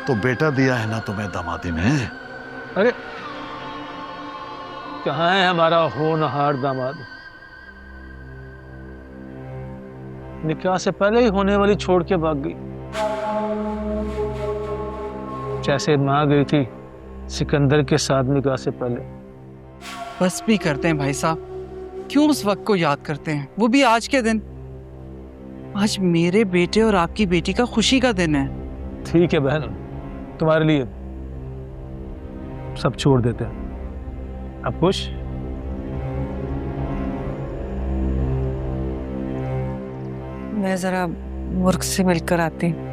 तो बेटा दिया है ना तुम्हें दामादी में। अरे कहाँ है हमारा होनहार दामाद? निकाह से पहले ही होने वाली छोड़ के भाग गई, जैसे मां गई थी सिकंदर के साथ निकाह से पहले। बस भी करते हैं भाई साहब, क्यों उस वक्त को याद करते हैं, वो भी आज के दिन। आज मेरे बेटे और आपकी बेटी का खुशी का दिन है। ठीक है बहन, तुम्हारे लिए सब छोड़ देते हैं। अब खुश? मैं जरा मुर्ख से मिलकर आती हूँ।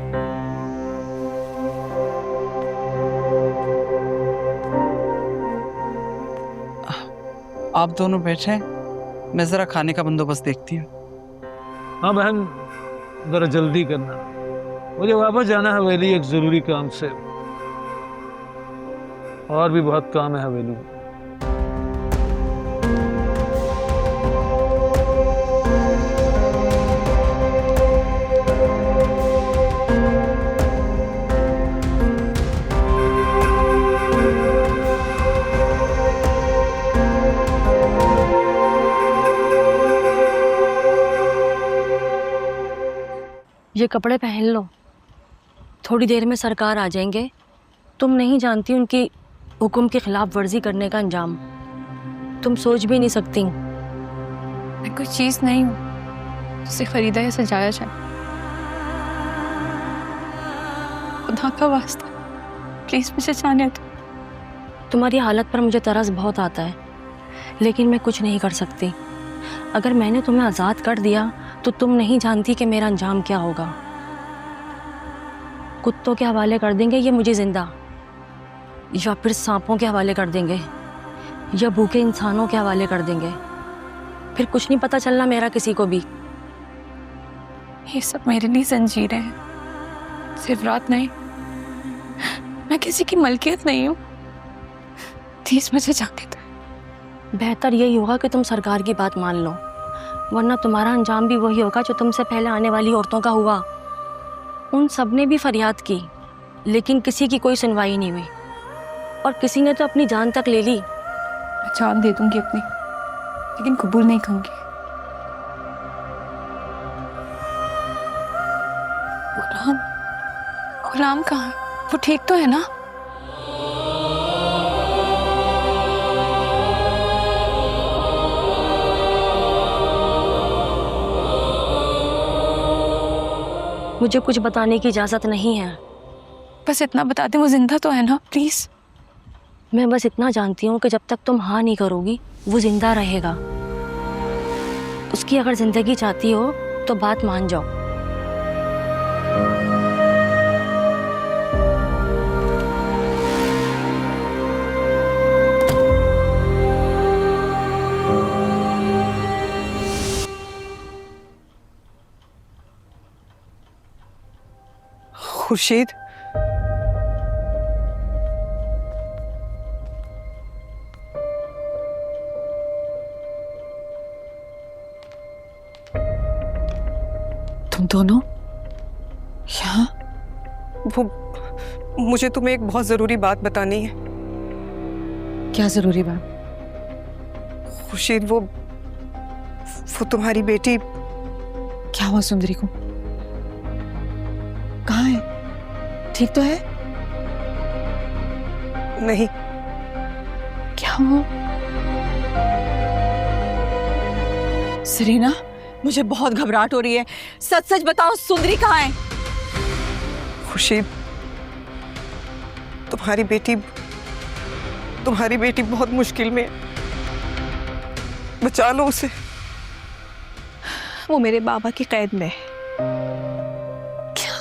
आप दोनों बैठे, मैं जरा खाने का बंदोबस्त देखती हूँ। हाँ बहन, जरा जल्दी करना, मुझे वापस जाना है हवेली एक जरूरी काम से, और भी बहुत काम है हवेली में। ये कपड़े पहन लो, थोड़ी देर में सरकार आ जाएंगे। तुम नहीं जानती उनकी हुक्म की खिलाफ वर्जी करने का अंजाम, तुम सोच भी नहीं सकती। मैं कोई चीज़ नहीं हूँ जिसे खरीदा या सजाया जाए। खुदा का वास्ता प्लीज़ मुझे जाने दो। तुम्हारी हालत पर मुझे तरस बहुत आता है, लेकिन मैं कुछ नहीं कर सकती। अगर मैंने तुम्हें आज़ाद कर दिया तो तुम नहीं जानती कि मेरा अंजाम क्या होगा। कुत्तों के हवाले कर देंगे ये मुझे जिंदा, या फिर सांपों के हवाले कर देंगे, या भूखे इंसानों के हवाले कर देंगे। फिर कुछ नहीं पता चलना मेरा किसी को भी। ये सब मेरे लिए जंजीरें हैं, सिर्फ रात नहीं। मैं किसी की मलकियत नहीं हूँ, प्लीज मुझे जाने दो। बेहतर यही होगा कि तुम सरकार की बात मान लो, वरना तुम्हारा अंजाम भी वही होगा जो तुमसे पहले आने वाली औरतों का हुआ। उन सब ने भी फरियाद की, लेकिन किसी की कोई सुनवाई नहीं हुई, और किसी ने तो अपनी जान तक ले ली। मैं जान दे दूंगी अपनी, लेकिन कबूल नहीं करूंगी। गुलाम, गुलाम कहाँ है? वो ठीक तो है ना? मुझे कुछ बताने की इजाज़त नहीं है। बस इतना बता दे वो जिंदा तो है ना, प्लीज। मैं बस इतना जानती हूँ कि जब तक तुम हाँ नहीं करोगी वो जिंदा रहेगा। उसकी अगर जिंदगी चाहती हो तो बात मान जाओ। खुर्शीद, तुम दोनों यहाँ? वो मुझे तुम्हें एक बहुत जरूरी बात बतानी है। क्या जरूरी बात? खुर्शीद, वो तुम्हारी बेटी। क्या हुआ सुंदरी को? कहाँ है? ठीक तो है? नहीं। क्या हुआ? सरीना, मुझे बहुत घबराहट हो रही है, सच सच बताओ सुंदरी कहाँ है? खुर्शीद, तुम्हारी बेटी बहुत मुश्किल में है, बचा लो उसे। वो मेरे बाबा की कैद में है। क्या?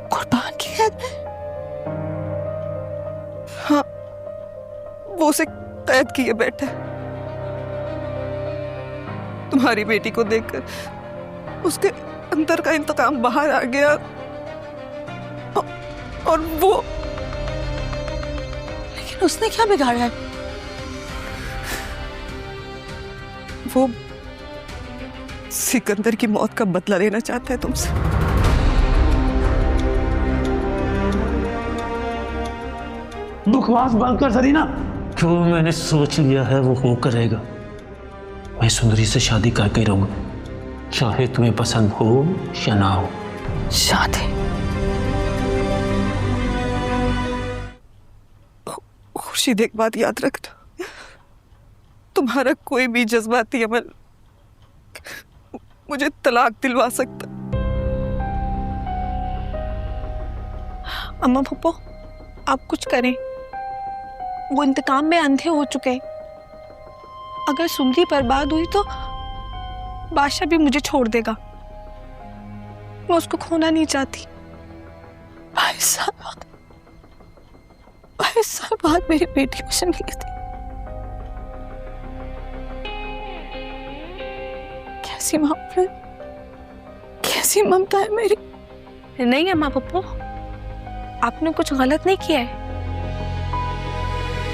कुर्बान की कैद में? हाँ, वो उसे कैद किए बैठा है। तुम्हारी बेटी को देखकर उसके अंदर का इंतकाम बाहर आ गया, और वो। लेकिन उसने क्या बिगाड़ा है? वो सिकंदर की मौत का बदला लेना चाहता है तुमसे। बकवास बंद कर जरीना। जो मैंने सोच लिया है वो हो करेगा। मैं सुंदरी से शादी करके ही रहूंगा, चाहे तुम्हें पसंद हो या ना हो। शादी? खुर्शीद, एक बात याद रखना, तुम्हारा कोई भी जज्बाती अमल मुझे तलाक दिलवा सकता। अम्मा पप्पो, आप कुछ करें, वो इंतकाम में अंधे हो चुके हैं। अगर सुंदरी बर्बाद हुई तो बादशाह भी मुझे छोड़ देगा। मैं उसको खोना नहीं चाहती। भाई साहब बात मेरी बेटी मुझसे मिली थी। कैसी मोहब्बत, कैसी ममता है मेरी। नहीं अम्मा पप्पो, आपने कुछ गलत नहीं किया है।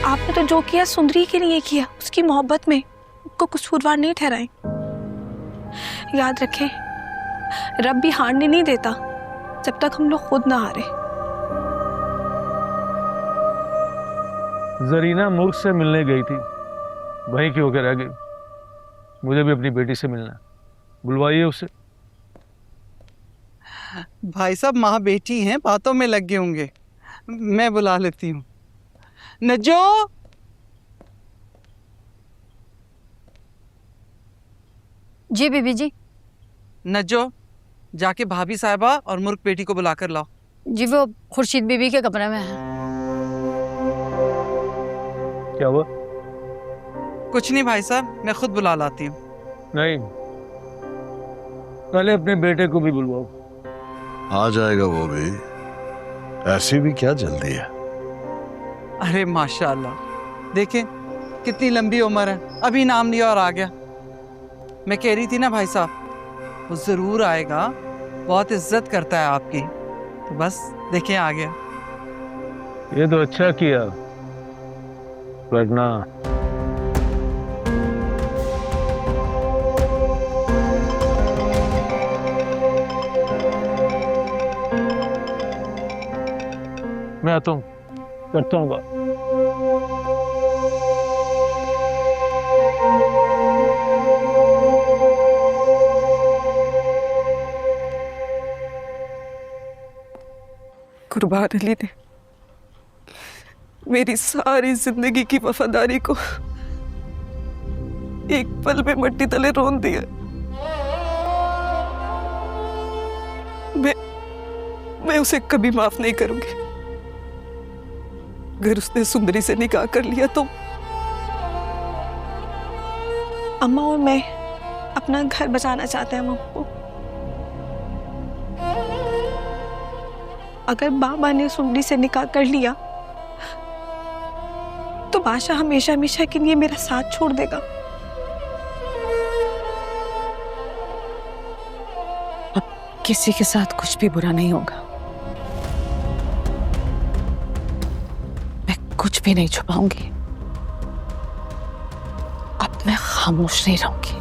आपने तो जो किया सुंदरी के लिए किया, उसकी मोहब्बत में उसको कसूरवार नहीं ठहराए। याद रखें, रब भी हारने नहीं देता जब तक हम लोग खुद ना हारे। जरीना मुर्ख से मिलने गई थी, वहीं की होकर रह गई। मुझे भी अपनी बेटी से मिलना है, बुलवाइए उसे। भाई साहब, माँ बेटी हैं, बातों में लग गए होंगे, मैं बुला लेती हूँ। नजो, जी बीबी जी। नजो, जाके भाभी साहिबा और मुर्ख बेटी को बुला कर लाओ। जी वो खुर्शीद बीबी के कमरे में है। क्या हुआ? कुछ नहीं भाई साहब, मैं खुद बुला लाती हूँ। नहीं, पहले अपने बेटे को भी बुलवाओ। आ जाएगा वो भी, ऐसी भी क्या जल्दी है। अरे माशाल्लाह, देखें कितनी लंबी उम्र है, अभी नाम लिया और आ गया। मैं कह रही थी ना भाई साहब, वो जरूर आएगा, बहुत इज्जत करता है आपकी। तो बस देखें आ गया। ये तो अच्छा किया, वरना मैं आता हूँ, करता हूँ बात। कुर्बान अली ने मेरी सारी जिंदगी की वफादारी को एक पल में मट्टी तले रोन दिया। मैं उसे कभी माफ नहीं करूंगी। अगर उसने सुंदरी से निकाह कर लिया तो अम्मा और मैं अपना घर बचाना चाहते हैं अम्मा को। अगर बाबा ने सुंदरी से निकाह कर लिया तो बादशाह हमेशा हमेशा के लिए मेरा साथ छोड़ देगा। अब किसी के साथ कुछ भी बुरा नहीं होगा। मैं कुछ भी नहीं छुपाऊंगी। अब मैं खामोश नहीं रहूंगी।